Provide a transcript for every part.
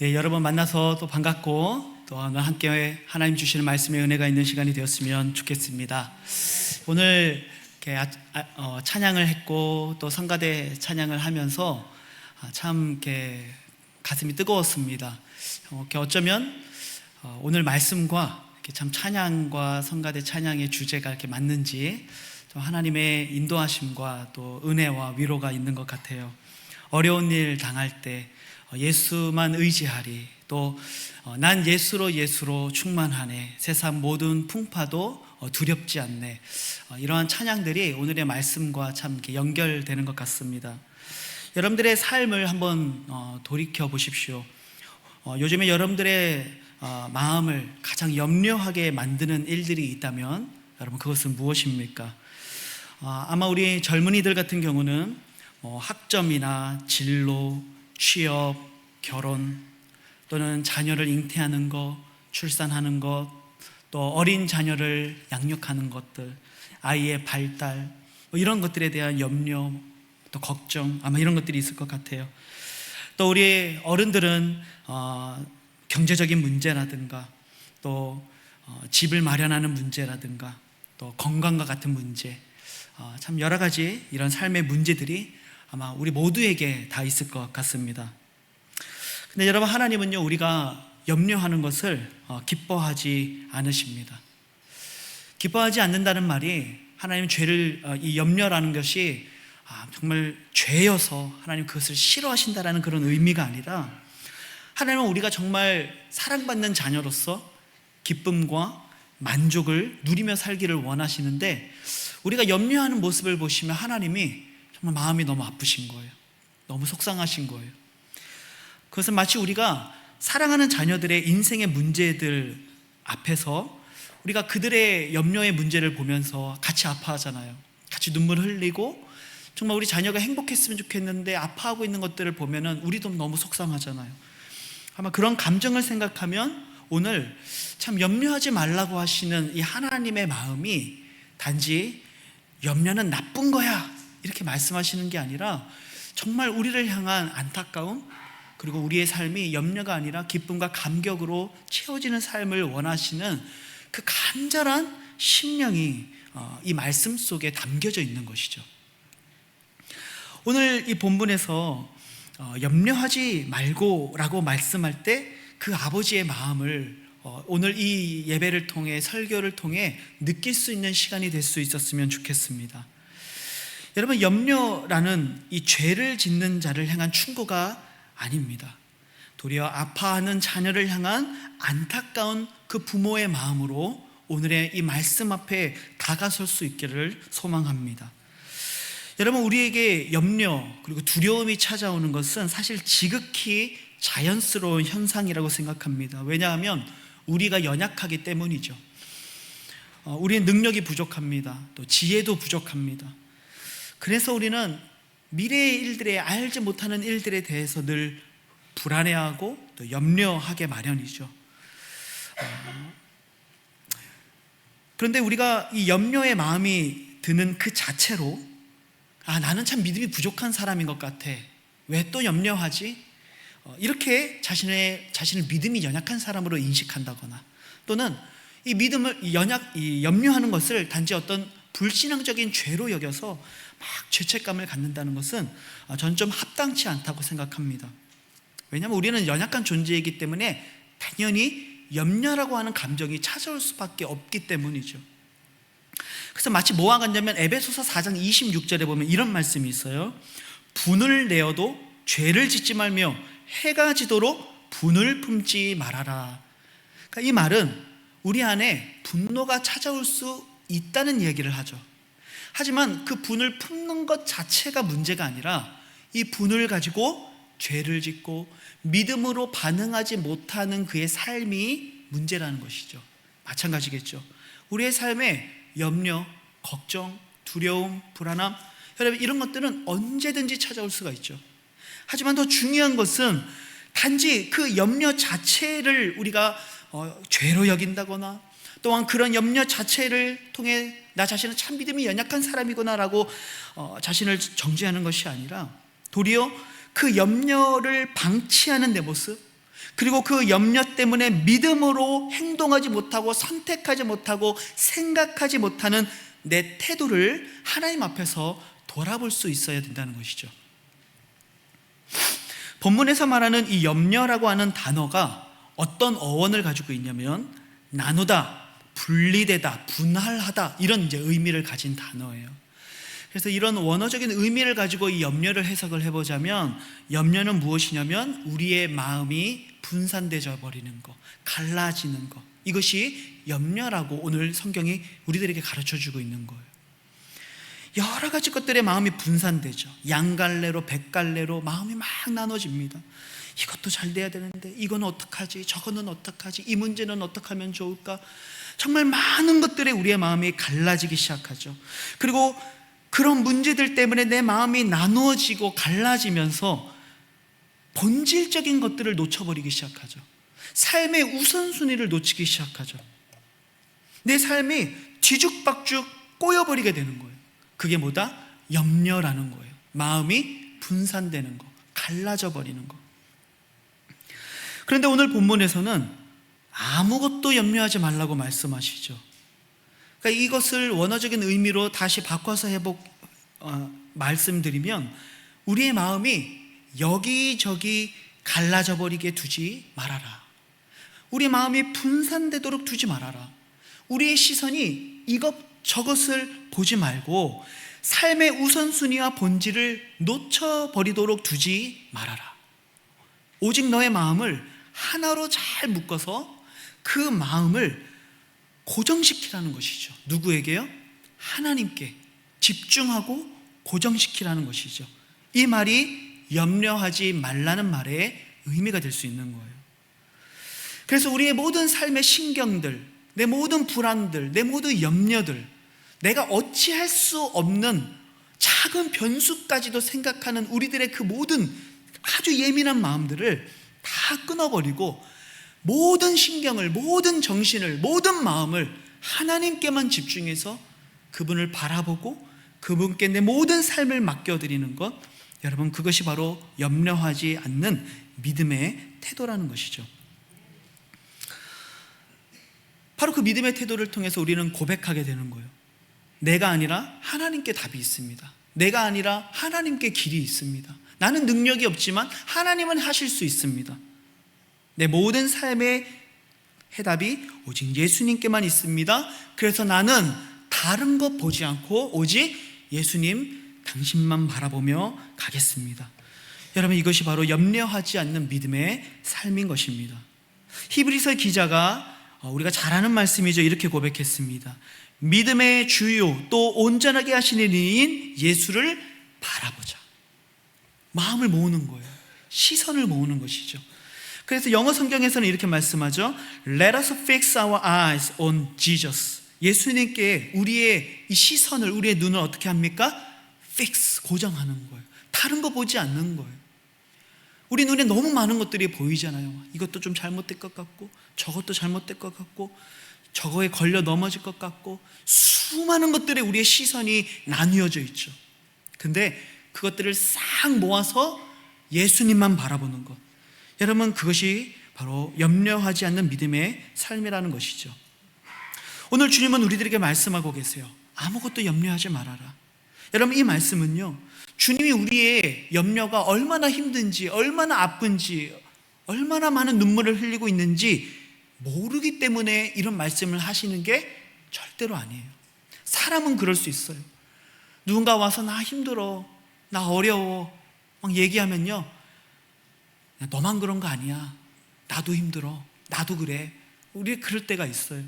예, 여러분 만나서 또 반갑고 또 오늘 함께 하나님 주시는 말씀의 은혜가 있는 시간이 되었으면 좋겠습니다. 오늘 이렇게 찬양을 했고 또 성가대 찬양을 하면서 참 이렇게 가슴이 뜨거웠습니다. 이렇게 어쩌면 오늘 말씀과 이렇게 참 찬양과 성가대 찬양의 주제가 이렇게 맞는지 좀 하나님의 인도하심과 또 은혜와 위로가 있는 것 같아요. 어려운 일 당할 때 예수만 의지하리, 또 난 예수로 충만하네, 세상 모든 풍파도 두렵지 않네, 이러한 찬양들이 오늘의 말씀과 참 이렇게 연결되는 것 같습니다. 여러분들의 삶을 한번 돌이켜 보십시오. 요즘에 여러분들의 마음을 가장 염려하게 만드는 일들이 있다면 여러분 그것은 무엇입니까? 아마 우리 젊은이들 같은 경우는 학점이나 진로, 취업, 결혼, 또는 자녀를 잉태하는 것, 출산하는 것, 또 어린 자녀를 양육하는 것들, 아이의 발달, 이런 것들에 대한 염려, 또 걱정, 아마 이런 것들이 있을 것 같아요. 또 우리 어른들은 경제적인 문제라든가 또 집을 마련하는 문제라든가 또 건강과 같은 문제, 참 여러 가지 이런 삶의 문제들이 아마 우리 모두에게 다 있을 것 같습니다. 근데 여러분, 하나님은요, 우리가 염려하는 것을 기뻐하지 않으십니다. 기뻐하지 않는다는 말이 하나님 죄를, 이 염려라는 것이 정말 죄여서 하나님 그것을 싫어하신다라는 그런 의미가 아니라, 하나님은 우리가 정말 사랑받는 자녀로서 기쁨과 만족을 누리며 살기를 원하시는데, 우리가 염려하는 모습을 보시면 하나님이 정말 마음이 너무 아프신 거예요. 너무 속상하신 거예요. 그것은 마치 우리가 사랑하는 자녀들의 인생의 문제들 앞에서 우리가 그들의 염려의 문제를 보면서 같이 아파하잖아요. 같이 눈물 흘리고 정말 우리 자녀가 행복했으면 좋겠는데 아파하고 있는 것들을 보면은 우리도 너무 속상하잖아요. 아마 그런 감정을 생각하면 오늘 참 염려하지 말라고 하시는 이 하나님의 마음이 단지 염려는 나쁜 거야 이렇게 말씀하시는 게 아니라 정말 우리를 향한 안타까움, 그리고 우리의 삶이 염려가 아니라 기쁨과 감격으로 채워지는 삶을 원하시는 그 간절한 심령이 이 말씀 속에 담겨져 있는 것이죠. 오늘 이 본문에서 염려하지 말고 라고 말씀할 때 그 아버지의 마음을 오늘 이 예배를 통해, 설교를 통해 느낄 수 있는 시간이 될 수 있었으면 좋겠습니다. 여러분, 염려라는 이 죄를 짓는 자를 향한 충고가 아닙니다. 도리어 아파하는 자녀를 향한 안타까운 그 부모의 마음으로 오늘의 이 말씀 앞에 다가설 수 있기를 소망합니다. 여러분, 우리에게 염려 그리고 두려움이 찾아오는 것은 사실 지극히 자연스러운 현상이라고 생각합니다. 왜냐하면 우리가 연약하기 때문이죠. 우리의 능력이 부족합니다. 또 지혜도 부족합니다. 그래서 우리는 미래의 일들에, 알지 못하는 일들에 대해서 늘 불안해하고 또 염려하게 마련이죠. 그런데 우리가 이 염려의 마음이 드는 그 자체로 나는 참 믿음이 부족한 사람인 것 같아, 왜 또 염려하지? 이렇게 자신을 믿음이 연약한 사람으로 인식한다거나, 또는 이 믿음을 염려하는 것을 단지 어떤 불신앙적인 죄로 여겨서 막 죄책감을 갖는다는 것은 저는 좀 합당치 않다고 생각합니다. 왜냐하면 우리는 연약한 존재이기 때문에 당연히 염려라고 하는 감정이 찾아올 수밖에 없기 때문이죠. 그래서 마치 뭐와 같냐면 에베소서 4장 26절에 보면 이런 말씀이 있어요. 분을 내어도 죄를 짓지 말며 해가 지도록 분을 품지 말아라. 그러니까 이 말은 우리 안에 분노가 찾아올 수 있다는 얘기를 하죠. 하지만 그 분을 품는 것 자체가 문제가 아니라 이 분을 가지고 죄를 짓고 믿음으로 반응하지 못하는 그의 삶이 문제라는 것이죠. 마찬가지겠죠. 우리의 삶에 염려, 걱정, 두려움, 불안함, 여러분 이런 것들은 언제든지 찾아올 수가 있죠. 하지만 더 중요한 것은 단지 그 염려 자체를 우리가 죄로 여긴다거나, 또한 그런 염려 자체를 통해 나 자신은 참 믿음이 연약한 사람이구나 라고 자신을 정죄하는 것이 아니라 도리어 그 염려를 방치하는 내 모습, 그리고 그 염려 때문에 믿음으로 행동하지 못하고 선택하지 못하고 생각하지 못하는 내 태도를 하나님 앞에서 돌아볼 수 있어야 된다는 것이죠. 본문에서 말하는 이 염려라고 하는 단어가 어떤 어원을 가지고 있냐면 나누다, 분리되다, 분할하다 이런 이제 의미를 가진 단어예요. 그래서 이런 원어적인 의미를 가지고 이 염려를 해석을 해보자면 염려는 무엇이냐면 우리의 마음이 분산되어 버리는 것, 갈라지는 것, 이것이 염려라고 오늘 성경이 우리들에게 가르쳐주고 있는 거예요. 여러 가지 것들의 마음이 분산되죠. 양갈래로 백갈래로 마음이 막 나눠집니다. 이것도 잘 돼야 되는데 이거는 어떡하지? 저거는 어떡하지? 이 문제는 어떻게 하면 좋을까? 정말 많은 것들에 우리의 마음이 갈라지기 시작하죠. 그리고 그런 문제들 때문에 내 마음이 나누어지고 갈라지면서 본질적인 것들을 놓쳐버리기 시작하죠. 삶의 우선순위를 놓치기 시작하죠. 내 삶이 뒤죽박죽 꼬여버리게 되는 거예요. 그게 뭐다? 염려라는 거예요. 마음이 분산되는 거, 갈라져 버리는 거. 그런데 오늘 본문에서는 아무것도 염려하지 말라고 말씀하시죠. 그러니까 이것을 원어적인 의미로 다시 바꿔서 말씀드리면 우리의 마음이 여기저기 갈라져 버리게 두지 말아라. 우리 마음이 분산되도록 두지 말아라. 우리의 시선이 저것을 보지 말고 삶의 우선순위와 본질을 놓쳐버리도록 두지 말아라. 오직 너의 마음을 하나로 잘 묶어서 그 마음을 고정시키라는 것이죠. 누구에게요? 하나님께 집중하고 고정시키라는 것이죠. 이 말이 염려하지 말라는 말의 의미가 될 수 있는 거예요. 그래서 우리의 모든 삶의 신경들, 내 모든 불안들, 내 모든 염려들, 내가 어찌할 수 없는 작은 변수까지도 생각하는 우리들의 그 모든 아주 예민한 마음들을 다 끊어버리고 모든 신경을, 모든 정신을, 모든 마음을 하나님께만 집중해서 그분을 바라보고 그분께 내 모든 삶을 맡겨드리는 것, 여러분 그것이 바로 염려하지 않는 믿음의 태도라는 것이죠. 바로 그 믿음의 태도를 통해서 우리는 고백하게 되는 거예요. 내가 아니라 하나님께 답이 있습니다. 내가 아니라 하나님께 길이 있습니다. 나는 능력이 없지만 하나님은 하실 수 있습니다. 내 모든 삶의 해답이 오직 예수님께만 있습니다. 그래서 나는 다른 것 보지 않고 오직 예수님 당신만 바라보며 가겠습니다. 여러분 이것이 바로 염려하지 않는 믿음의 삶인 것입니다. 히브리서 기자가 우리가 잘 아는 말씀이죠. 이렇게 고백했습니다. 믿음의 주요 또 온전하게 하시는 이인 예수를 바라보자. 마음을 모으는 거예요. 시선을 모으는 것이죠. 그래서 영어 성경에서는 이렇게 말씀하죠. Let us fix our eyes on Jesus. 예수님께 우리의 이 시선을, 우리의 눈을 어떻게 합니까? fix, 고정하는 거예요. 다른 거 보지 않는 거예요. 우리 눈에 너무 많은 것들이 보이잖아요. 이것도 좀 잘못될 것 같고 저것도 잘못될 것 같고 저거에 걸려 넘어질 것 같고 수많은 것들에 우리의 시선이 나뉘어져 있죠. 근데 그것들을 싹 모아서 예수님만 바라보는 것, 여러분 그것이 바로 염려하지 않는 믿음의 삶이라는 것이죠. 오늘 주님은 우리들에게 말씀하고 계세요. 아무것도 염려하지 말아라. 여러분 이 말씀은요, 주님이 우리의 염려가 얼마나 힘든지, 얼마나 아픈지, 얼마나 많은 눈물을 흘리고 있는지 모르기 때문에 이런 말씀을 하시는 게 절대로 아니에요. 사람은 그럴 수 있어요. 누군가 와서 나 힘들어, 나 어려워 막 얘기하면요, 너만 그런 거 아니야, 나도 힘들어, 나도 그래. 우리 그럴 때가 있어요.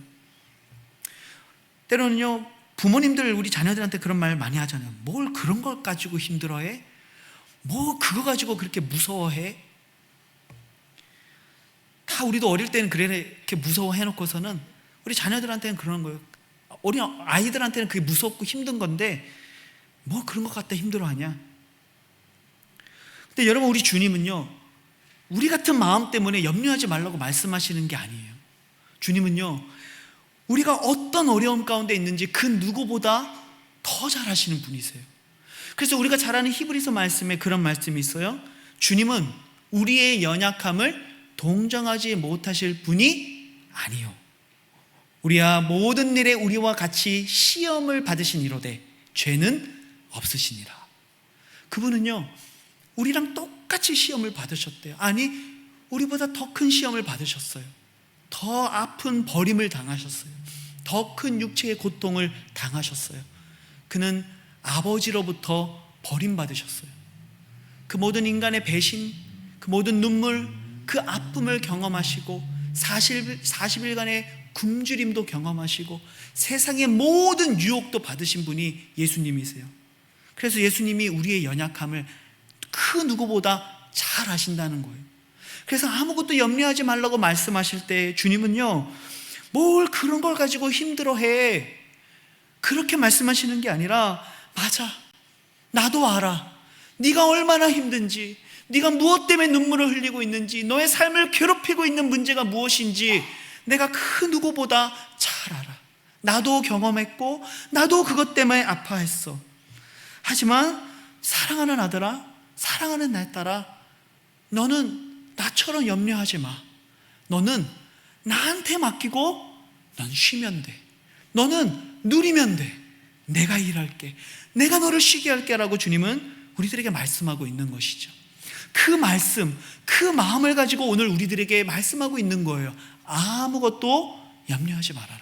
때로는요 부모님들 우리 자녀들한테 그런 말 많이 하잖아요. 뭘 그런 걸 가지고 힘들어해? 뭐 그거 가지고 그렇게 무서워해? 다 우리도 어릴 때는 그렇게 무서워해놓고서는 우리 자녀들한테는 그런 거예요. 어린 아이들한테는 그게 무섭고 힘든 건데 뭐 그런 것 같다 힘들어하냐? 근데 여러분 우리 주님은요, 우리 같은 마음 때문에 염려하지 말라고 말씀하시는 게 아니에요. 주님은요, 우리가 어떤 어려움 가운데 있는지 그 누구보다 더 잘 아시는 분이세요. 그래서 우리가 잘 아는 히브리서 말씀에 그런 말씀이 있어요. 주님은 우리의 연약함을 동정하지 못하실 분이 아니요 우리야 모든 일에 우리와 같이 시험을 받으신 이로되 죄는 없으시니라. 그분은요 우리랑 똑같이 시험을 받으셨대요. 아니 우리보다 더 큰 시험을 받으셨어요. 더 아픈 버림을 당하셨어요. 더 큰 육체의 고통을 당하셨어요. 그는 아버지로부터 버림받으셨어요. 그 모든 인간의 배신, 그 모든 눈물, 그 아픔을 경험하시고 40일간의 굶주림도 경험하시고 세상의 모든 유혹도 받으신 분이 예수님이세요. 그래서 예수님이 우리의 연약함을 그 누구보다 잘 아신다는 거예요. 그래서 아무것도 염려하지 말라고 말씀하실 때 주님은요 뭘 그런 걸 가지고 힘들어해 그렇게 말씀하시는 게 아니라 맞아 나도 알아 네가 얼마나 힘든지 네가 무엇 때문에 눈물을 흘리고 있는지 너의 삶을 괴롭히고 있는 문제가 무엇인지 내가 그 누구보다 잘 알아. 나도 경험했고 나도 그것 때문에 아파했어. 하지만 사랑하는 아들아, 사랑하는 내 딸아, 너는 나처럼 염려하지 마. 너는 나한테 맡기고 넌 쉬면 돼. 너는 누리면 돼. 내가 일할게. 내가 너를 쉬게 할게 라고 주님은 우리들에게 말씀하고 있는 것이죠. 그 말씀, 그 마음을 가지고 오늘 우리들에게 말씀하고 있는 거예요. 아무것도 염려하지 말아라.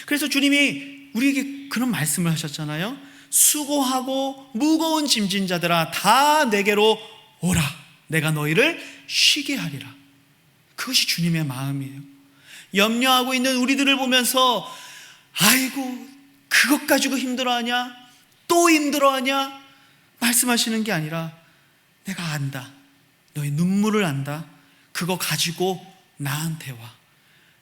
그래서 주님이 우리에게 그런 말씀을 하셨잖아요. 수고하고 무거운 짐진 자들아 다 내게로 오라. 내가 너희를 쉬게 하리라. 그것이 주님의 마음이에요. 염려하고 있는 우리들을 보면서 아이고 그것 가지고 힘들어하냐? 또 힘들어하냐? 말씀하시는 게 아니라 내가 안다. 너의 눈물을 안다. 그거 가지고 나한테 와.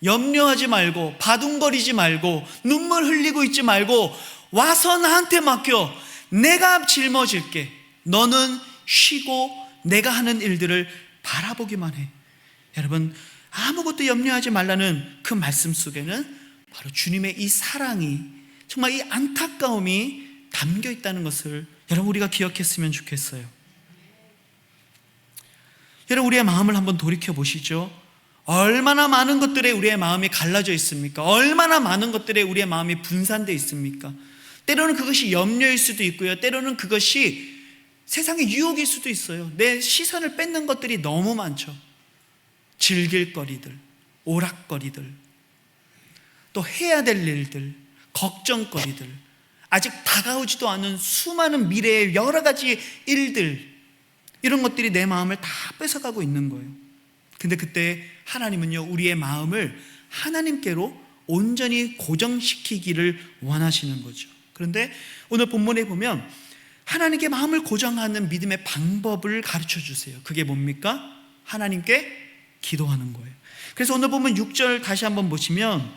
염려하지 말고 바둥거리지 말고 눈물 흘리고 있지 말고 와서 나한테 맡겨. 내가 짊어질게. 너는 쉬고 내가 하는 일들을 바라보기만 해. 여러분 아무것도 염려하지 말라는 그 말씀 속에는 바로 주님의 이 사랑이 정말 이 안타까움이 담겨 있다는 것을 여러분 우리가 기억했으면 좋겠어요. 여러분 우리의 마음을 한번 돌이켜 보시죠. 얼마나 많은 것들에 우리의 마음이 갈라져 있습니까? 얼마나 많은 것들에 우리의 마음이 분산되어 있습니까? 때로는 그것이 염려일 수도 있고요. 때로는 그것이 세상의 유혹일 수도 있어요. 내 시선을 뺏는 것들이 너무 많죠. 즐길 거리들, 오락거리들, 또 해야 될 일들, 걱정거리들, 아직 다가오지도 않은 수많은 미래의 여러 가지 일들, 이런 것들이 내 마음을 다 뺏어가고 있는 거예요. 근데 그때 하나님은요 우리의 마음을 하나님께로 온전히 고정시키기를 원하시는 거죠. 그런데 오늘 본문에 보면 하나님께 마음을 고정하는 믿음의 방법을 가르쳐 주세요. 그게 뭡니까? 하나님께 기도하는 거예요. 그래서 오늘 보면 6절 다시 한번 보시면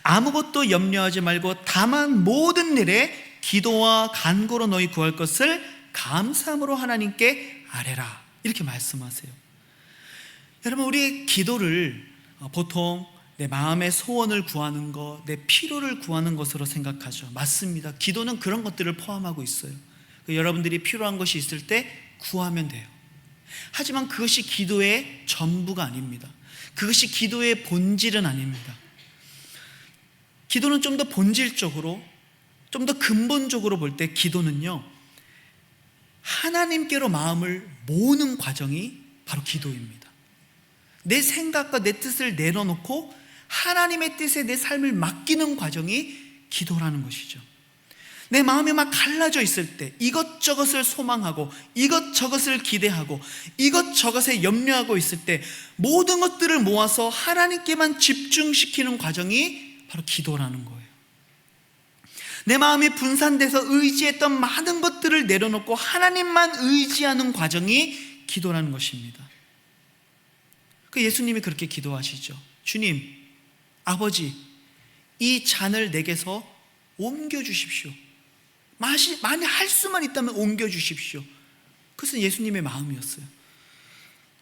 아무것도 염려하지 말고 다만 모든 일에 기도와 간구로 너희 구할 것을 감사함으로 하나님께 아뢰라. 이렇게 말씀하세요. 여러분 우리의 기도를 보통 내 마음의 소원을 구하는 것, 내 필요를 구하는 것으로 생각하죠. 맞습니다. 기도는 그런 것들을 포함하고 있어요. 여러분들이 필요한 것이 있을 때 구하면 돼요. 하지만 그것이 기도의 전부가 아닙니다. 그것이 기도의 본질은 아닙니다. 기도는 좀 더 본질적으로, 좀 더 근본적으로 볼 때 기도는요 하나님께로 마음을 모으는 과정이 바로 기도입니다. 내 생각과 내 뜻을 내려놓고 하나님의 뜻에 내 삶을 맡기는 과정이 기도라는 것이죠. 내 마음이 막 갈라져 있을 때 이것저것을 소망하고 이것저것을 기대하고 이것저것에 염려하고 있을 때 모든 것들을 모아서 하나님께만 집중시키는 과정이 바로 기도라는 거예요. 내 마음이 분산돼서 의지했던 많은 것들을 내려놓고 하나님만 의지하는 과정이 기도라는 것입니다. 그 예수님이 그렇게 기도하시죠. 주님, 아버지, 이 잔을 내게서 옮겨주십시오. 만약 할 수만 있다면 옮겨주십시오. 그것은 예수님의 마음이었어요.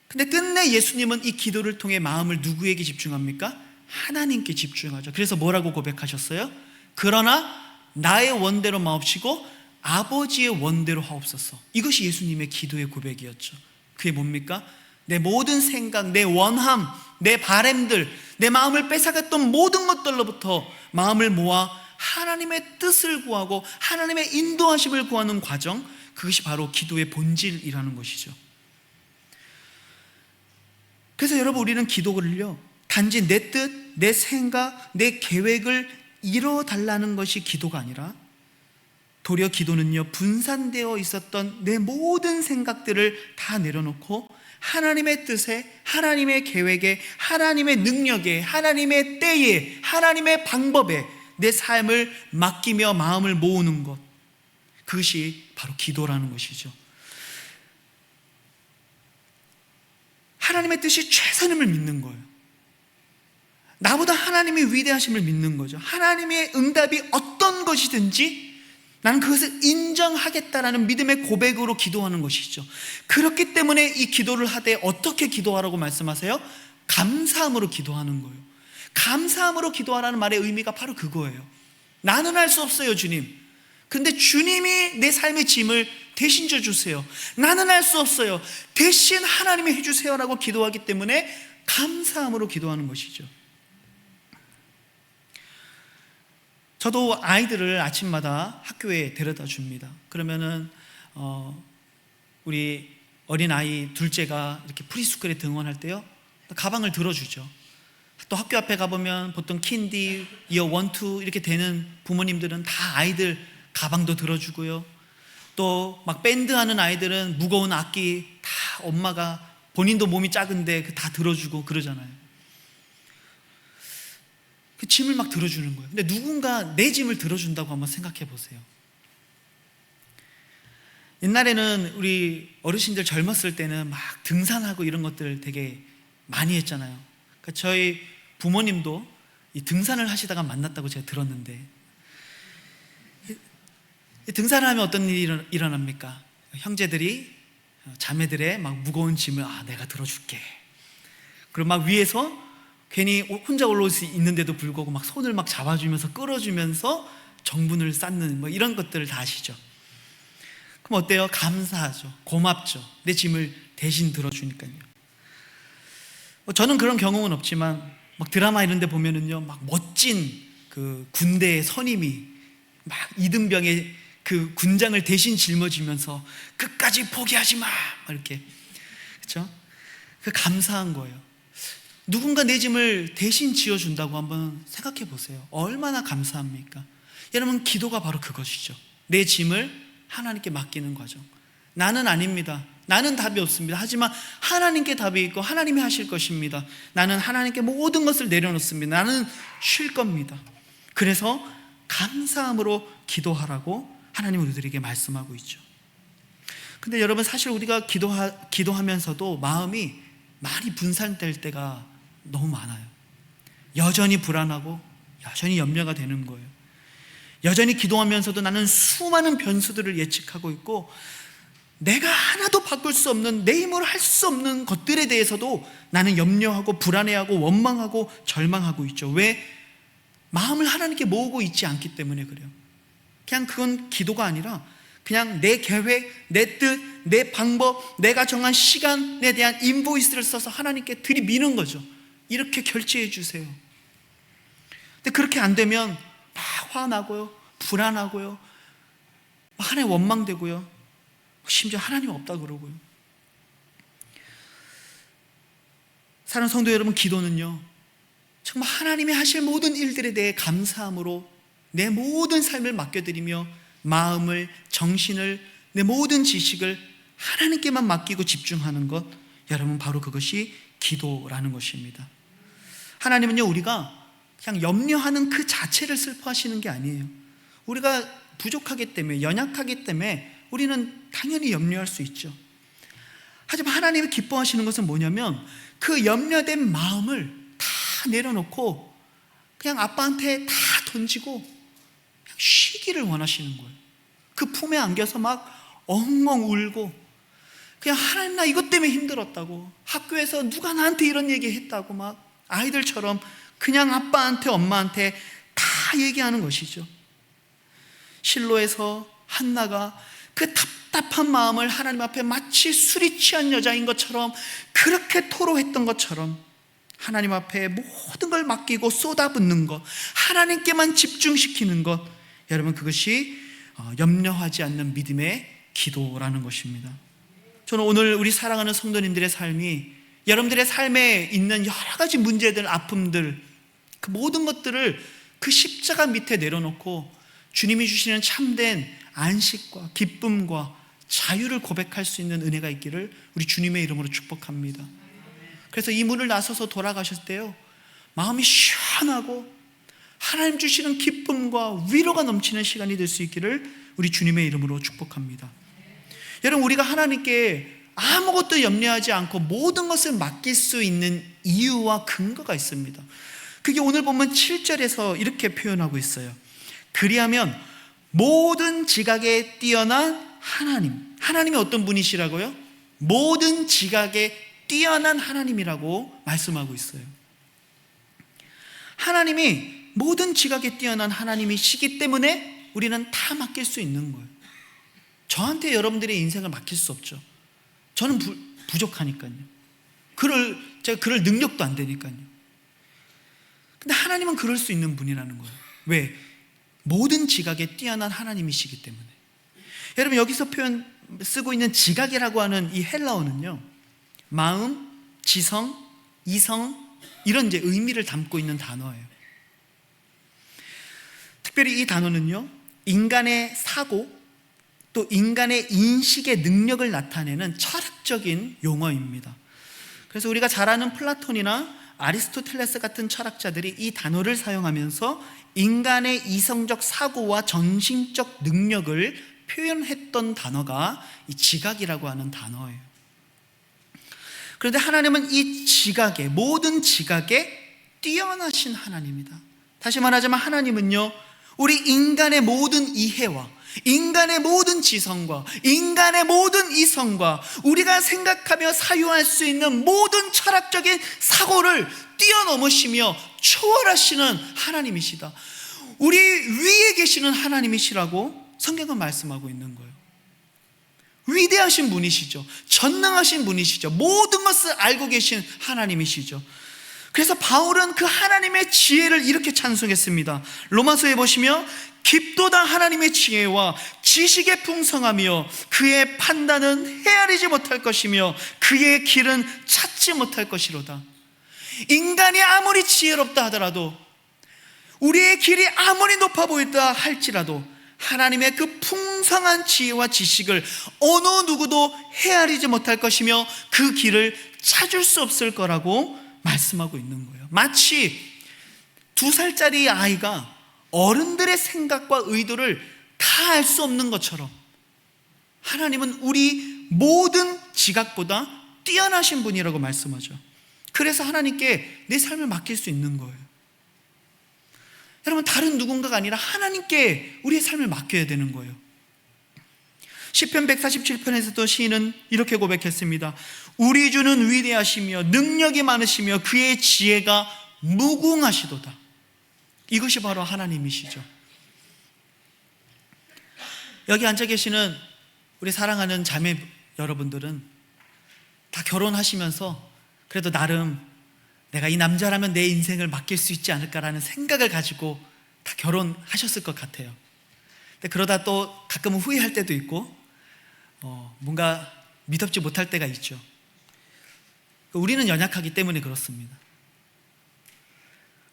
근데 끝내 예수님은 이 기도를 통해 마음을 누구에게 집중합니까? 하나님께 집중하죠. 그래서 뭐라고 고백하셨어요? 그러나 나의 원대로 마옵시고 아버지의 원대로 하옵소서. 이것이 예수님의 기도의 고백이었죠. 그게 뭡니까? 내 모든 생각, 내 원함, 내 바램들, 내 마음을 뺏어갔던 모든 것들로부터 마음을 모아 하나님의 뜻을 구하고 하나님의 인도하심을 구하는 과정, 그것이 바로 기도의 본질이라는 것이죠. 그래서 여러분, 우리는 기도를요, 단지 내 뜻, 내 생각, 내 계획을 이뤄달라는 것이 기도가 아니라 도리어 기도는요, 분산되어 있었던 내 모든 생각들을 다 내려놓고 하나님의 뜻에, 하나님의 계획에, 하나님의 능력에, 하나님의 때에, 하나님의 방법에 내 삶을 맡기며 마음을 모으는 것, 그것이 바로 기도라는 것이죠. 하나님의 뜻이 최선임을 믿는 거예요. 나보다 하나님의 위대하심을 믿는 거죠. 하나님의 응답이 어떤 것이든지 나는 그것을 인정하겠다라는 믿음의 고백으로 기도하는 것이죠. 그렇기 때문에 이 기도를 하되 어떻게 기도하라고 말씀하세요? 감사함으로 기도하는 거예요. 감사함으로 기도하라는 말의 의미가 바로 그거예요. 나는 할 수 없어요, 주님. 근데 주님이 내 삶의 짐을 대신 져주세요. 나는 할 수 없어요. 대신 하나님이 해주세요라고 기도하기 때문에 감사함으로 기도하는 것이죠. 저도 아이들을 아침마다 학교에 데려다 줍니다. 그러면은 우리 어린아이 둘째가 이렇게 프리스쿨에 등원할 때요, 가방을 들어주죠. 또 학교 앞에 가보면 보통 킨디, 이어 1, 2 이렇게 되는 부모님들은 다 아이들 가방도 들어주고요. 또 막 밴드 하는 아이들은 무거운 악기 다 엄마가, 본인도 몸이 작은데 다 들어주고 그러잖아요. 그 짐을 막 들어주는 거예요. 근데 누군가 내 짐을 들어준다고 한번 생각해 보세요. 옛날에는 우리 어르신들 젊었을 때는 막 등산하고 이런 것들 되게 많이 했잖아요. 그러니까 저희 부모님도 이 등산을 하시다가 만났다고 제가 들었는데, 등산을 하면 어떤 일이 일어납니까? 형제들이 자매들의 막 무거운 짐을 내가 들어줄게. 그리고 막 위에서 괜히 혼자 올라올 수 있는데도 불구하고 막 손을 막 잡아주면서 끌어주면서 정분을 쌓는 뭐 이런 것들을 다 아시죠? 그럼 어때요? 감사하죠. 고맙죠. 내 짐을 대신 들어주니까요. 저는 그런 경험은 없지만 막 드라마 이런 데 보면은요, 막 멋진 그 군대의 선임이 막 이등병의 그 군장을 대신 짊어지면서 끝까지 포기하지 마! 이렇게. 그렇죠? 그 감사한 거예요. 누군가 내 짐을 대신 지어준다고 한번 생각해 보세요. 얼마나 감사합니까? 여러분, 기도가 바로 그것이죠. 내 짐을 하나님께 맡기는 과정. 나는 아닙니다. 나는 답이 없습니다. 하지만 하나님께 답이 있고 하나님이 하실 것입니다. 나는 하나님께 모든 것을 내려놓습니다. 나는 쉴 겁니다. 그래서 감사함으로 기도하라고 하나님은 우리들에게 말씀하고 있죠. 근데 여러분, 사실 우리가 기도하면서도 마음이 많이 분산될 때가 너무 많아요. 여전히 불안하고 여전히 염려가 되는 거예요. 여전히 기도하면서도 나는 수많은 변수들을 예측하고 있고, 내가 하나도 바꿀 수 없는, 내 힘으로 할 수 없는 것들에 대해서도 나는 염려하고 불안해하고 원망하고 절망하고 있죠. 왜? 마음을 하나님께 모으고 있지 않기 때문에 그래요. 그냥 그건 기도가 아니라 그냥 내 계획, 내 뜻, 내 방법, 내가 정한 시간에 대한 인보이스를 써서 하나님께 들이미는 거죠. 이렇게 결제해 주세요. 근데 그렇게 안 되면 막 화나고요, 불안하고요, 하나님 원망되고요, 심지어 하나님 없다 그러고요. 사랑하는 성도 여러분, 기도는요, 정말 하나님이 하실 모든 일들에 대해 감사함으로 내 모든 삶을 맡겨드리며 마음을, 정신을, 내 모든 지식을 하나님께만 맡기고 집중하는 것, 여러분, 바로 그것이 기도라는 것입니다. 하나님은요, 우리가 그냥 염려하는 그 자체를 슬퍼하시는 게 아니에요. 우리가 부족하기 때문에, 연약하기 때문에 우리는 당연히 염려할 수 있죠. 하지만 하나님이 기뻐하시는 것은 뭐냐면 그 염려된 마음을 다 내려놓고 그냥 아빠한테 다 던지고 그냥 쉬기를 원하시는 거예요. 그 품에 안겨서 막 엉엉 울고, 그냥 하나님 나 이것 때문에 힘들었다고, 학교에서 누가 나한테 이런 얘기 했다고 막 아이들처럼 그냥 아빠한테 엄마한테 다 얘기하는 것이죠. 실로에서 한나가 그 답답한 마음을 하나님 앞에 마치 술이 취한 여자인 것처럼 그렇게 토로했던 것처럼 하나님 앞에 모든 걸 맡기고 쏟아붓는 것, 하나님께만 집중시키는 것, 여러분 그것이 염려하지 않는 믿음의 기도라는 것입니다. 저는 오늘 우리 사랑하는 성도님들의 삶이 여러분들의 삶에 있는 여러 가지 문제들, 아픔들, 그 모든 것들을 그 십자가 밑에 내려놓고 주님이 주시는 참된 안식과 기쁨과 자유를 고백할 수 있는 은혜가 있기를 우리 주님의 이름으로 축복합니다. 그래서 이 문을 나서서 돌아가셨을 때요, 마음이 시원하고 하나님 주시는 기쁨과 위로가 넘치는 시간이 될 수 있기를 우리 주님의 이름으로 축복합니다. 여러분, 우리가 하나님께 아무것도 염려하지 않고 모든 것을 맡길 수 있는 이유와 근거가 있습니다. 그게 오늘 보면 7절에서 이렇게 표현하고 있어요. 그리하면 모든 지각에 뛰어난 하나님, 하나님이 어떤 분이시라고요? 모든 지각에 뛰어난 하나님이라고 말씀하고 있어요. 하나님이 모든 지각에 뛰어난 하나님이시기 때문에 우리는 다 맡길 수 있는 거예요. 저한테 여러분들의 인생을 맡길 수 없죠. 저는 부족하니까요. 제가 그럴 능력도 안 되니까요. 근데 하나님은 그럴 수 있는 분이라는 거예요. 왜? 모든 지각에 뛰어난 하나님이시기 때문에. 여러분, 여기서 쓰고 있는 지각이라고 하는 이 헬라어는요, 마음, 지성, 이성, 이런 이제 의미를 담고 있는 단어예요. 특별히 이 단어는요, 인간의 사고, 또 인간의 인식의 능력을 나타내는 철학적인 용어입니다. 그래서 우리가 잘 아는 플라톤이나 아리스토텔레스 같은 철학자들이 이 단어를 사용하면서 인간의 이성적 사고와 정신적 능력을 표현했던 단어가 이 지각이라고 하는 단어예요. 그런데 하나님은 이 지각에, 모든 지각에 뛰어나신 하나님이다. 다시 말하자면 하나님은요, 우리 인간의 모든 이해와 인간의 모든 지성과 인간의 모든 이성과 우리가 생각하며 사유할 수 있는 모든 철학적인 사고를 뛰어넘으시며 초월하시는 하나님이시다. 우리 위에 계시는 하나님이시라고 성경은 말씀하고 있는 거예요. 위대하신 분이시죠. 전능하신 분이시죠. 모든 것을 알고 계신 하나님이시죠. 그래서 바울은 그 하나님의 지혜를 이렇게 찬송했습니다. 로마서에 보시면 깊도다 하나님의 지혜와 지식의 풍성하며 그의 판단은 헤아리지 못할 것이며 그의 길은 찾지 못할 것이로다. 인간이 아무리 지혜롭다 하더라도, 우리의 길이 아무리 높아 보인다 할지라도 하나님의 그 풍성한 지혜와 지식을 어느 누구도 헤아리지 못할 것이며 그 길을 찾을 수 없을 거라고 말씀하고 있는 거예요. 마치 2살짜리 아이가 어른들의 생각과 의도를 다 알 수 없는 것처럼 하나님은 우리 모든 지각보다 뛰어나신 분이라고 말씀하죠. 그래서 하나님께 내 삶을 맡길 수 있는 거예요. 여러분, 다른 누군가가 아니라 하나님께 우리의 삶을 맡겨야 되는 거예요. 시편 147편에서도 시인은 이렇게 고백했습니다. 우리 주는 위대하시며 능력이 많으시며 그의 지혜가 무궁하시도다. 이것이 바로 하나님이시죠. 여기 앉아 계시는 우리 사랑하는 자매 여러분들은 다 결혼하시면서 그래도 나름 내가 이 남자라면 내 인생을 맡길 수 있지 않을까라는 생각을 가지고 다 결혼하셨을 것 같아요. 근데 그러다 또 가끔은 후회할 때도 있고 뭔가 믿음지 못할 때가 있죠. 우리는 연약하기 때문에 그렇습니다.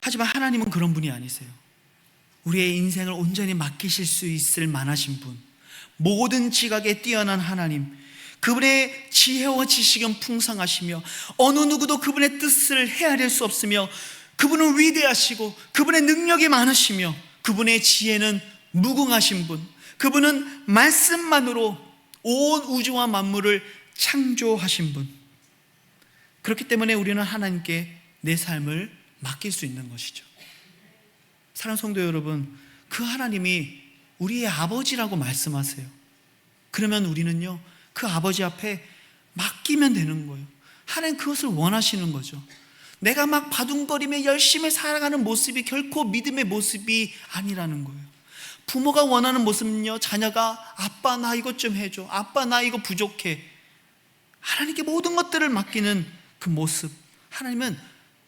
하지만 하나님은 그런 분이 아니세요. 우리의 인생을 온전히 맡기실 수 있을 만하신 분, 모든 지각에 뛰어난 하나님, 그분의 지혜와 지식은 풍성하시며 어느 누구도 그분의 뜻을 헤아릴 수 없으며 그분은 위대하시고 그분의 능력이 많으시며 그분의 지혜는 무궁하신 분, 그분은 말씀만으로 온 우주와 만물을 창조하신 분. 그렇기 때문에 우리는 하나님께 내 삶을 맡길 수 있는 것이죠. 사랑하는 성도 여러분, 그 하나님이 우리의 아버지라고 말씀하세요. 그러면 우리는요, 그 아버지 앞에 맡기면 되는 거예요. 하나님 그것을 원하시는 거죠. 내가 막 바둥거리며 열심히 살아가는 모습이 결코 믿음의 모습이 아니라는 거예요. 부모가 원하는 모습은요, 자녀가 아빠 나 이것 좀 해줘, 아빠 나 이거 부족해, 하나님께 모든 것들을 맡기는 그 모습, 하나님은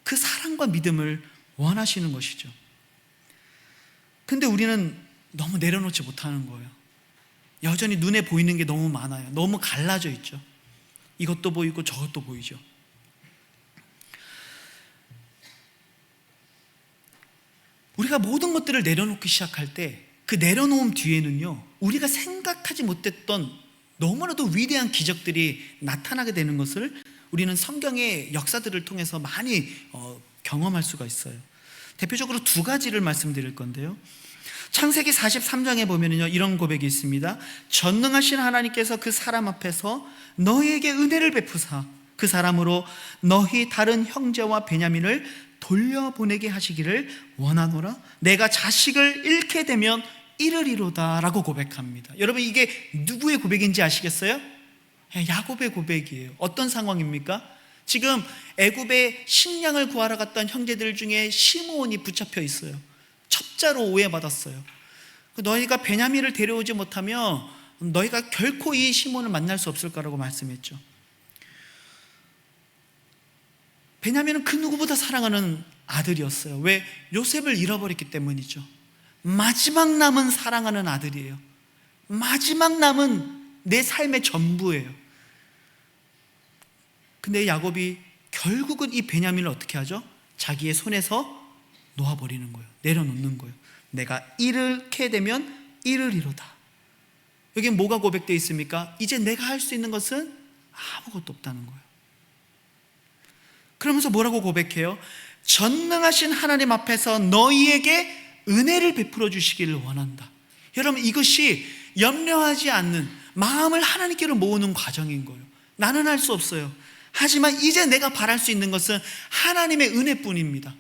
그 사랑과 믿음을 원하시는 것이죠. 근데 우리는 너무 내려놓지 못하는 거예요. 여전히 눈에 보이는 게 너무 많아요. 너무 갈라져 있죠. 이것도 보이고 저것도 보이죠. 우리가 모든 것들을 내려놓기 시작할 때 그 내려놓음 뒤에는요, 우리가 생각하지 못했던 너무나도 위대한 기적들이 나타나게 되는 것을 우리는 성경의 역사들을 통해서 많이 경험할 수가 있어요. 대표적으로 두 가지를 말씀드릴 건데요. 창세기 43장에 보면요, 이런 고백이 있습니다. 전능하신 하나님께서 그 사람 앞에서 너희에게 은혜를 베푸사 그 사람으로 너희 다른 형제와 베냐민을 돌려보내게 하시기를 원하노라. 내가 자식을 잃게 되면 이르리로다 라고 고백합니다. 여러분, 이게 누구의 고백인지 아시겠어요? 야곱의 고백이에요. 어떤 상황입니까? 지금 애굽에 식량을 구하러 갔던 형제들 중에 시므온이 붙잡혀 있어요. 첩자로 오해받았어요. 너희가 베냐민을 데려오지 못하면 너희가 결코 이 시므온을 만날 수 없을 거라고 말씀했죠. 베냐민은 그 누구보다 사랑하는 아들이었어요. 왜? 요셉을 잃어버렸기 때문이죠. 마지막 남은 사랑하는 아들이에요. 마지막 남은 내 삶의 전부예요. 근데 야곱이 결국은 이 베냐민을 어떻게 하죠? 자기의 손에서 놓아버리는 거예요. 내려놓는 거예요. 내가 잃게 되면 잃으리로다. 여기 뭐가 고백되어 있습니까? 이제 내가 할 수 있는 것은 아무것도 없다는 거예요. 그러면서 뭐라고 고백해요? 전능하신 하나님 앞에서 너희에게 은혜를 베풀어 주시기를 원한다. 여러분, 이것이 염려하지 않는 마음을 하나님께로 모으는 과정인 거예요. 나는 할 수 없어요. 하지만 이제 내가 바랄 수 있는 것은 하나님의 은혜뿐입니다.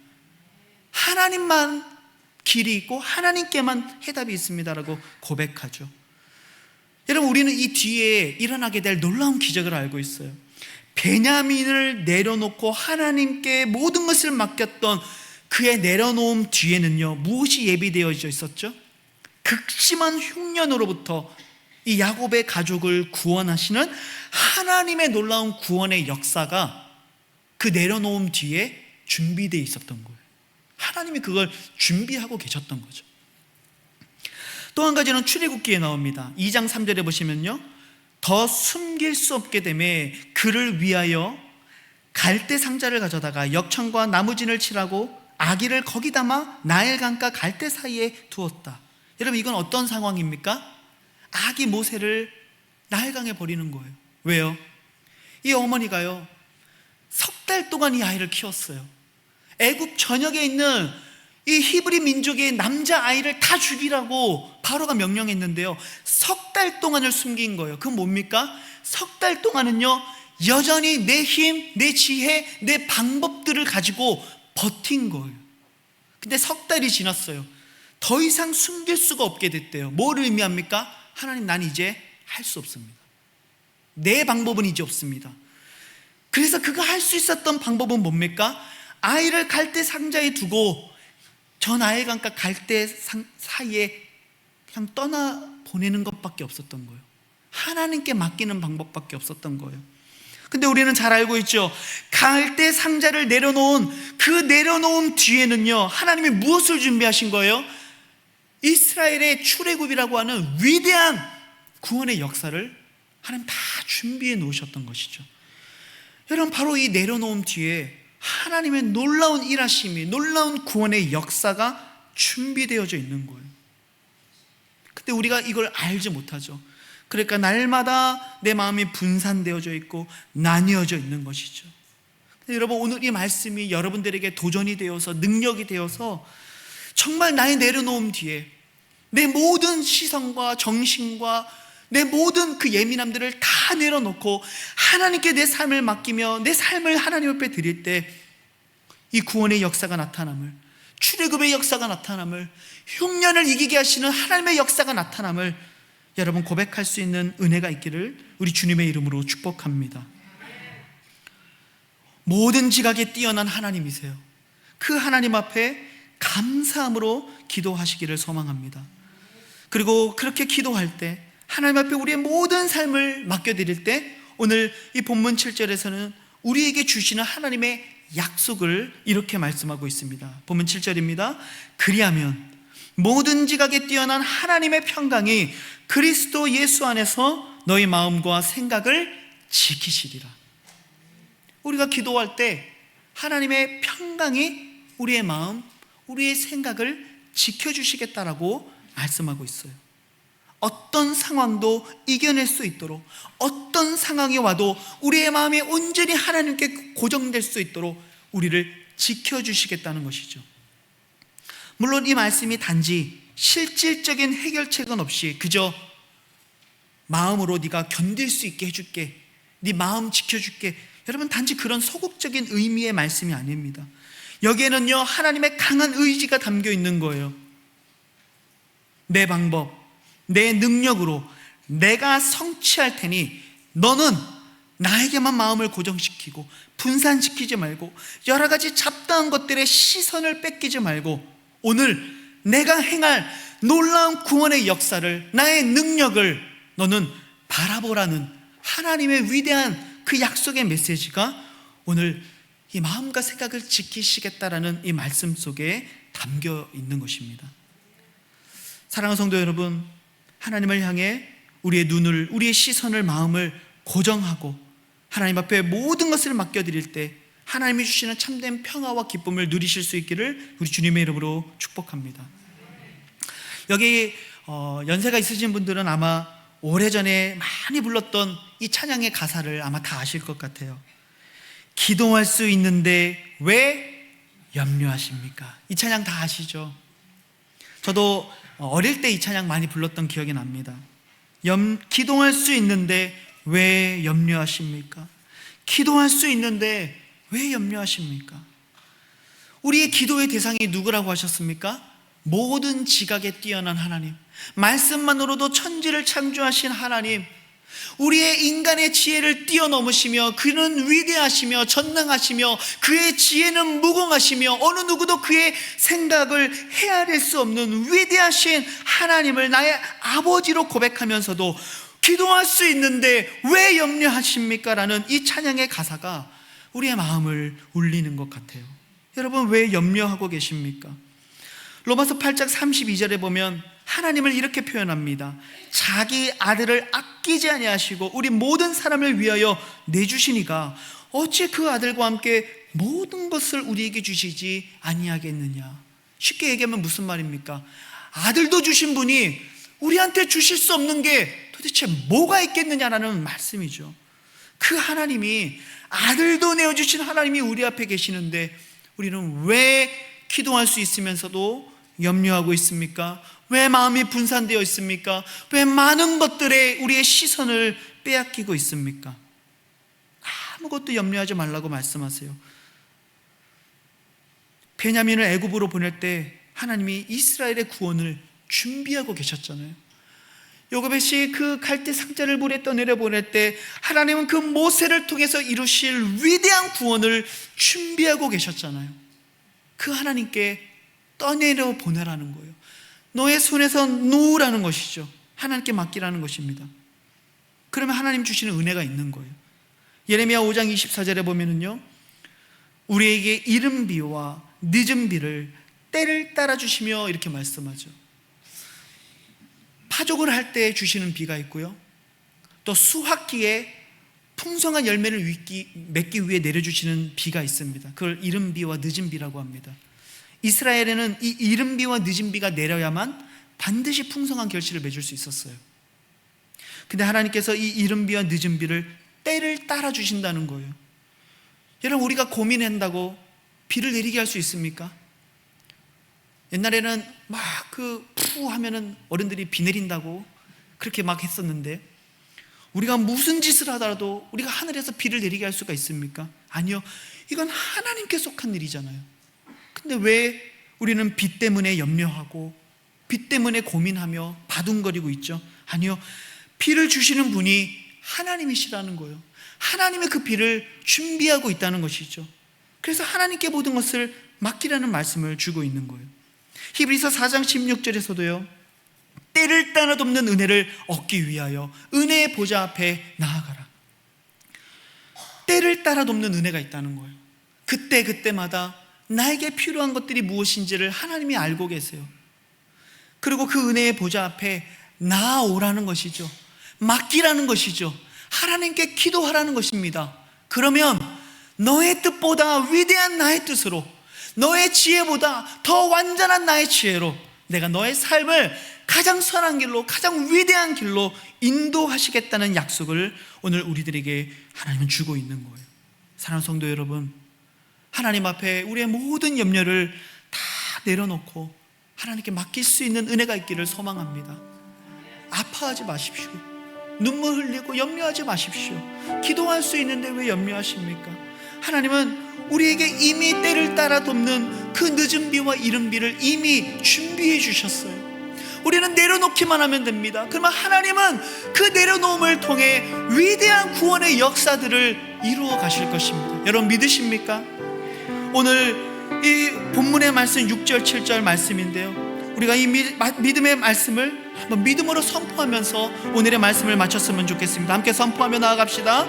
하나님만 길이 있고 하나님께만 해답이 있습니다라고 고백하죠. 여러분, 우리는 이 뒤에 일어나게 될 놀라운 기적을 알고 있어요. 베냐민을 내려놓고 하나님께 모든 것을 맡겼던 그의 내려놓음 뒤에는요, 무엇이 예비되어져 있었죠? 극심한 흉년으로부터 이 야곱의 가족을 구원하시는 하나님의 놀라운 구원의 역사가 그 내려놓음 뒤에 준비되어 있었던 거예요. 하나님이 그걸 준비하고 계셨던 거죠. 또 한 가지는 출애굽기에 나옵니다. 2장 3절에 보시면요, 더 숨길 수 없게 되매 그를 위하여 갈대 상자를 가져다가 역청과 나무진을 칠하고 아기를 거기 담아 나일강과 갈대 사이에 두었다. 여러분, 이건 어떤 상황입니까? 아기 모세를 나일강에 버리는 거예요. 왜요? 이 어머니가요, 석 달 동안 이 아이를 키웠어요. 애굽 전역에 있는 이 히브리 민족의 남자아이를 다 죽이라고 바로가 명령했는데요, 석 달 동안을 숨긴 거예요. 그건 뭡니까? 석 달 동안은요, 여전히 내 힘, 내 지혜, 내 방법들을 가지고 버틴 거예요. 근데 석 달이 지났어요. 더 이상 숨길 수가 없게 됐대요. 뭘 의미합니까? 하나님, 난 이제 할 수 없습니다. 내 방법은 이제 없습니다. 그래서 그가 할 수 있었던 방법은 뭡니까? 아이를 갈대 상자에 두고 저 나일강과 갈대 사이에 그냥 떠나 보내는 것밖에 없었던 거예요. 하나님께 맡기는 방법밖에 없었던 거예요. 근데 우리는 잘 알고 있죠. 갈대 상자를 내려놓은 그 내려놓은 뒤에는요, 하나님이 무엇을 준비하신 거예요? 이스라엘의 출애굽이라고 하는 위대한 구원의 역사를 하나님 다 준비해 놓으셨던 것이죠. 여러분, 바로 이 내려놓음 뒤에 하나님의 놀라운 일하심이, 놀라운 구원의 역사가 준비되어져 있는 거예요. 근데 우리가 이걸 알지 못하죠. 그러니까 날마다 내 마음이 분산되어져 있고 나뉘어져 있는 것이죠. 여러분, 오늘 이 말씀이 여러분들에게 도전이 되어서, 능력이 되어서 정말 나의 내려놓음 뒤에 내 모든 시선과 정신과 내 모든 그 예민함들을 다 내려놓고 하나님께 내 삶을 맡기며 내 삶을 하나님 앞에 드릴 때 이 구원의 역사가 나타남을, 출애굽의 역사가 나타남을, 흉년을 이기게 하시는 하나님의 역사가 나타남을 여러분 고백할 수 있는 은혜가 있기를 우리 주님의 이름으로 축복합니다. 모든 지각에 뛰어난 하나님이세요. 그 하나님 앞에 감사함으로 기도하시기를 소망합니다. 그리고 그렇게 기도할 때, 하나님 앞에 우리의 모든 삶을 맡겨드릴 때, 오늘 이 본문 7절에서는 우리에게 주시는 하나님의 약속을 이렇게 말씀하고 있습니다. 본문 7절입니다. 그리하면 모든 지각에 뛰어난 하나님의 평강이 그리스도 예수 안에서 너희 마음과 생각을 지키시리라. 우리가 기도할 때 하나님의 평강이 우리의 마음, 우리의 생각을 지켜주시겠다라고 말씀하고 있어요. 어떤 상황도 이겨낼 수 있도록, 어떤 상황이 와도 우리의 마음이 온전히 하나님께 고정될 수 있도록 우리를 지켜주시겠다는 것이죠. 물론 이 말씀이 단지 실질적인 해결책은 없이 그저 마음으로 네가 견딜 수 있게 해줄게, 네 마음 지켜줄게, 여러분 단지 그런 소극적인 의미의 말씀이 아닙니다. 여기에는요, 하나님의 강한 의지가 담겨 있는 거예요. 내 방법, 내 능력으로 내가 성취할 테니 너는 나에게만 마음을 고정시키고 분산시키지 말고 여러 가지 잡다한 것들의 시선을 뺏기지 말고 오늘 내가 행할 놀라운 구원의 역사를, 나의 능력을 너는 바라보라는 하나님의 위대한 그 약속의 메시지가 오늘 이 마음과 생각을 지키시겠다라는 이 말씀 속에 담겨 있는 것입니다. 사랑하는 성도 여러분, 하나님을 향해 우리의 눈을, 우리의 시선을, 마음을 고정하고 하나님 앞에 모든 것을 맡겨드릴 때 하나님이 주시는 참된 평화와 기쁨을 누리실 수 있기를 우리 주님의 이름으로 축복합니다. 여기 연세가 있으신 분들은 아마 오래전에 많이 불렀던 이 찬양의 가사를 아마 다 아실 것 같아요. 기도할 수 있는데 왜 염려하십니까? 이 찬양 다 아시죠? 저도 어릴 때 이 찬양 많이 불렀던 기억이 납니다. 기도할 수 있는데 왜 염려하십니까? 기도할 수 있는데 왜 염려하십니까? 우리의 기도의 대상이 누구라고 하셨습니까? 모든 지각에 뛰어난 하나님, 말씀만으로도 천지를 창조하신 하나님, 우리의 인간의 지혜를 뛰어넘으시며 그는 위대하시며 전능하시며 그의 지혜는 무궁하시며 어느 누구도 그의 생각을 헤아릴 수 없는 위대하신 하나님을 나의 아버지로 고백하면서도 기도할 수 있는데 왜 염려하십니까? 라는 이 찬양의 가사가 우리의 마음을 울리는 것 같아요. 여러분, 왜 염려하고 계십니까? 로마서 8장 32절에 보면 하나님을 이렇게 표현합니다. 자기 아들을 아끼지 아니하시고 우리 모든 사람을 위하여 내주시니가 어찌 그 아들과 함께 모든 것을 우리에게 주시지 아니하겠느냐. 쉽게 얘기하면 무슨 말입니까? 아들도 주신 분이 우리한테 주실 수 없는 게 도대체 뭐가 있겠느냐라는 말씀이죠. 그 하나님이, 아들도 내어주신 하나님이 우리 앞에 계시는데 우리는 왜 기도할 수 있으면서도 염려하고 있습니까? 왜 마음이 분산되어 있습니까? 왜 많은 것들에 우리의 시선을 빼앗기고 있습니까? 아무것도 염려하지 말라고 말씀하세요. 베냐민을 애굽으로 보낼 때 하나님이 이스라엘의 구원을 준비하고 계셨잖아요. 요셉이 그 갈대 상자를 물에 떠내려 보낼 때 하나님은 그 모세를 통해서 이루실 위대한 구원을 준비하고 계셨잖아요. 그 하나님께 떠내려 보내라는 거예요. 너의 손에서 놓으라는 것이죠. 하나님께 맡기라는 것입니다. 그러면 하나님 주시는 은혜가 있는 거예요. 예레미야 5장 24절에 보면은요, 우리에게 이른 비와 늦은 비를 때를 따라 주시며 이렇게 말씀하죠. 파종을 할 때 주시는 비가 있고요, 또 수확기에 풍성한 열매를 맺기 위해 내려주시는 비가 있습니다. 그걸 이른 비와 늦은 비라고 합니다. 이스라엘에는 이 이른 비와 늦은 비가 내려야만 반드시 풍성한 결실을 맺을 수 있었어요. 근데 하나님께서 이 이른 비와 늦은 비를 때를 따라 주신다는 거예요. 여러분, 우리가 고민한다고 비를 내리게 할 수 있습니까? 옛날에는 막 푸 하면은 어른들이 비 내린다고 그렇게 막 했었는데, 우리가 무슨 짓을 하더라도 우리가 하늘에서 비를 내리게 할 수가 있습니까? 아니요. 이건 하나님께 속한 일이잖아요. 근데 왜 우리는 비 때문에 염려하고 비 때문에 고민하며 바둥거리고 있죠? 아니요. 비를 주시는 분이 하나님이시라는 거예요. 하나님이 그 비를 준비하고 있다는 것이죠. 그래서 하나님께 모든 것을 맡기라는 말씀을 주고 있는 거예요. 히브리서 4장 16절에서도요, 때를 따라돕는 은혜를 얻기 위하여 은혜의 보좌 앞에 나아가라. 때를 따라돕는 은혜가 있다는 거예요. 그때마다 나에게 필요한 것들이 무엇인지를 하나님이 알고 계세요. 그리고 그 은혜의 보좌 앞에 나아오라는 것이죠. 맡기라는 것이죠. 하나님께 기도하라는 것입니다. 그러면 너의 뜻보다 위대한 나의 뜻으로, 너의 지혜보다 더 완전한 나의 지혜로 내가 너의 삶을 가장 선한 길로, 가장 위대한 길로 인도하시겠다는 약속을 오늘 우리들에게 하나님은 주고 있는 거예요. 사랑하는 성도 여러분, 하나님 앞에 우리의 모든 염려를 다 내려놓고 하나님께 맡길 수 있는 은혜가 있기를 소망합니다. 아파하지 마십시오. 눈물 흘리고 염려하지 마십시오. 기도할 수 있는데 왜 염려하십니까? 하나님은 우리에게 이미 때를 따라 돕는 그 늦은 비와 이른 비를 이미 준비해 주셨어요. 우리는 내려놓기만 하면 됩니다. 그러면 하나님은 그 내려놓음을 통해 위대한 구원의 역사들을 이루어 가실 것입니다. 여러분 믿으십니까? 오늘 이 본문의 말씀 6절 7절 말씀인데요, 우리가 이 믿음의 말씀을 한번 믿음으로 선포하면서 오늘의 말씀을 마쳤으면 좋겠습니다. 함께 선포하며 나아갑시다.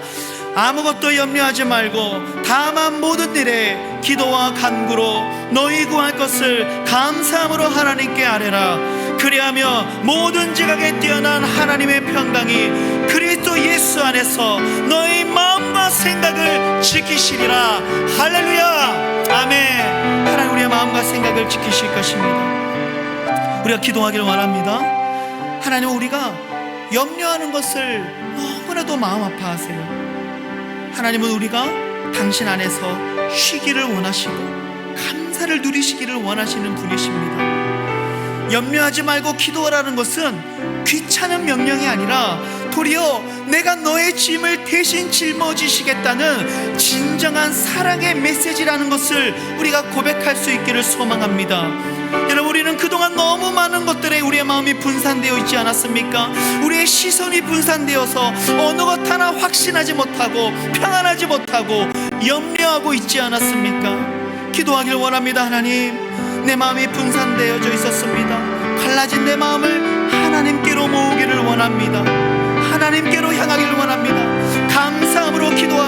아무것도 염려하지 말고 다만 모든 일에 기도와 간구로 너희 구할 것을 감사함으로 하나님께 아뢰라. 그리하며 모든 지각에 뛰어난 하나님의 평강이 그리스도 예수 안에서 너희 마음과 생각을 지키시리라. 할렐루야, 아멘. 하나님 우리의 마음과 생각을 지키실 것입니다. 우리가 기도하기를 원합니다. 하나님, 우리가 염려하는 것을 너무나도 마음 아파하세요. 하나님은 우리가 당신 안에서 쉬기를 원하시고 감사를 누리시기를 원하시는 분이십니다. 염려하지 말고 기도하라는 것은 귀찮은 명령이 아니라 도리어 내가 너의 짐을 대신 짊어지시겠다는 진정한 사랑의 메시지라는 것을 우리가 고백할 수 있기를 소망합니다. 여러분, 우리는 그동안 너무 많은 것들에 우리의 마음이 분산되어 있지 않았습니까? 우리의 시선이 분산되어서 어느 것 하나 확신하지 못하고 평안하지 못하고 염려하고 있지 않았습니까? 기도하길 원합니다. 하나님, 내 마음이 분산되어져 있었습니다. 갈라진 내 마음을 하나님께로 모으기를 원합니다. 하나님께로 향하기를 원합니다. 감사함으로 기도하기를